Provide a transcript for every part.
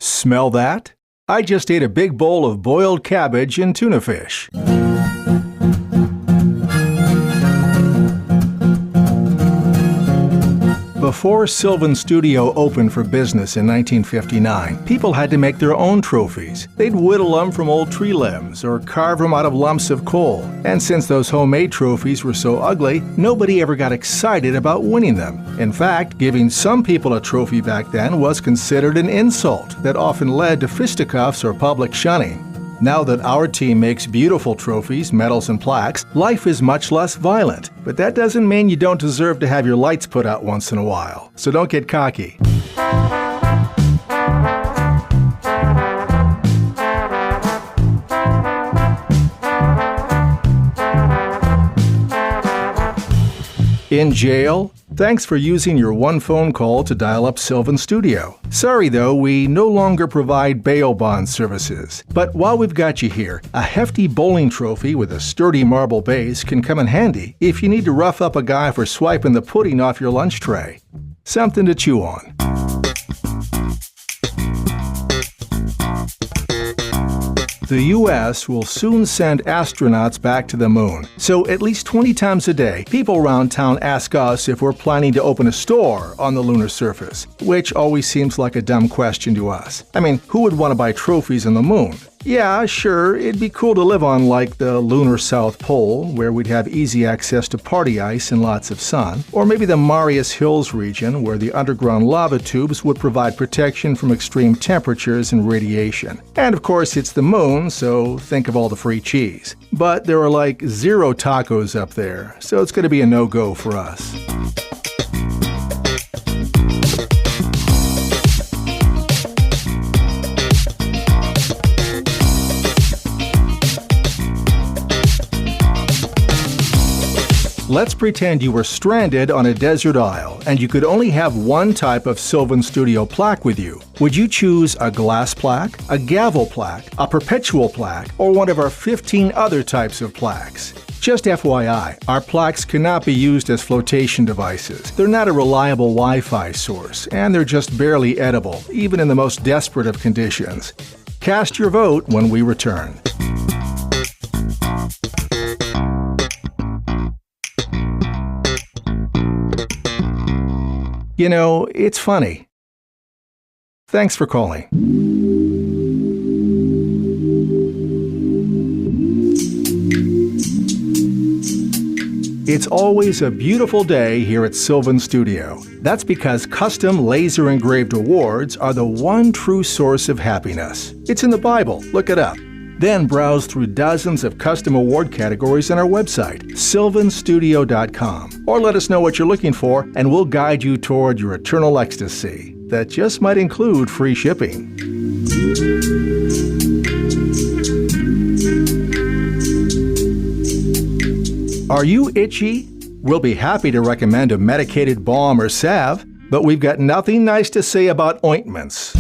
Smell that? I just ate a big bowl of boiled cabbage and tuna fish. Before Sylvan Studio opened for business in 1959, people had to make their own trophies. They'd whittle them from old tree limbs or carve them out of lumps of coal. And since those homemade trophies were so ugly, nobody ever got excited about winning them. In fact, giving some people a trophy back then was considered an insult that often led to fisticuffs or public shunning. Now that our team makes beautiful trophies, medals, and plaques, life is much less violent. But that doesn't mean you don't deserve to have your lights put out once in a while. So don't get cocky. In jail? Thanks for using your one phone call to dial up Sylvan Studio. Sorry though, we no longer provide bail bond services. But while we've got you here, a hefty bowling trophy with a sturdy marble base can come in handy if you need to rough up a guy for swiping the pudding off your lunch tray. Something to chew on. The U.S. will soon send astronauts back to the moon. So at least 20 times a day, people around town ask us if we're planning to open a store on the lunar surface, which always seems like a dumb question to us. I mean, who would want to buy trophies on the moon? Yeah, sure, it'd be cool to live on like the lunar South Pole, where we'd have easy access to party ice and lots of sun. Or maybe the Marius Hills region, where the underground lava tubes would provide protection from extreme temperatures and radiation. And of course, it's the moon, so think of all the free cheese. But there are like 0 tacos up there, so it's going to be a no-go for us. Let's pretend you were stranded on a desert isle and you could only have one type of Sylvan Studio plaque with you. Would you choose a glass plaque, a gavel plaque, a perpetual plaque, or one of our 15 other types of plaques? Just FYI, our plaques cannot be used as flotation devices. They're not a reliable Wi-Fi source, and they're just barely edible, even in the most desperate of conditions. Cast your vote when we return. You know, it's funny. Thanks for calling. It's always a beautiful day here at Sylvan Studio. That's because custom laser engraved awards are the one true source of happiness. It's in the Bible. Look it up. Then browse through dozens of custom award categories on our website, sylvanstudio.com. Or let us know what you're looking for, and we'll guide you toward your eternal ecstasy. That just might include free shipping. Are you itchy? We'll be happy to recommend a medicated balm or salve, but we've got nothing nice to say about ointments.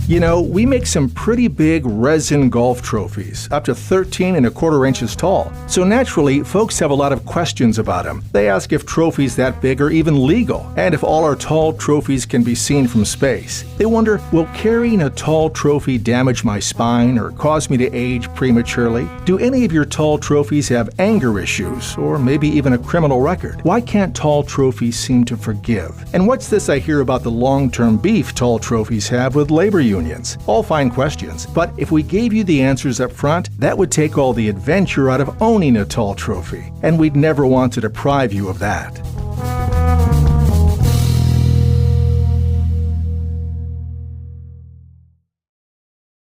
You know, we make some pretty big resin golf trophies, up to 13¼ inches tall. So naturally, folks have a lot of questions about them. They ask if trophies that big are even legal, and if all our tall trophies can be seen from space. They wonder, will carrying a tall trophy damage my spine or cause me to age prematurely? Do any of your tall trophies have anger issues, or maybe even a criminal record? Why can't tall trophies seem to forgive? And what's this I hear about the long-term beef tall trophies have with labor unions? All fine questions, but if we gave you the answers up front, that would take all the adventure out of owning a tall trophy, and we'd never want to deprive you of that.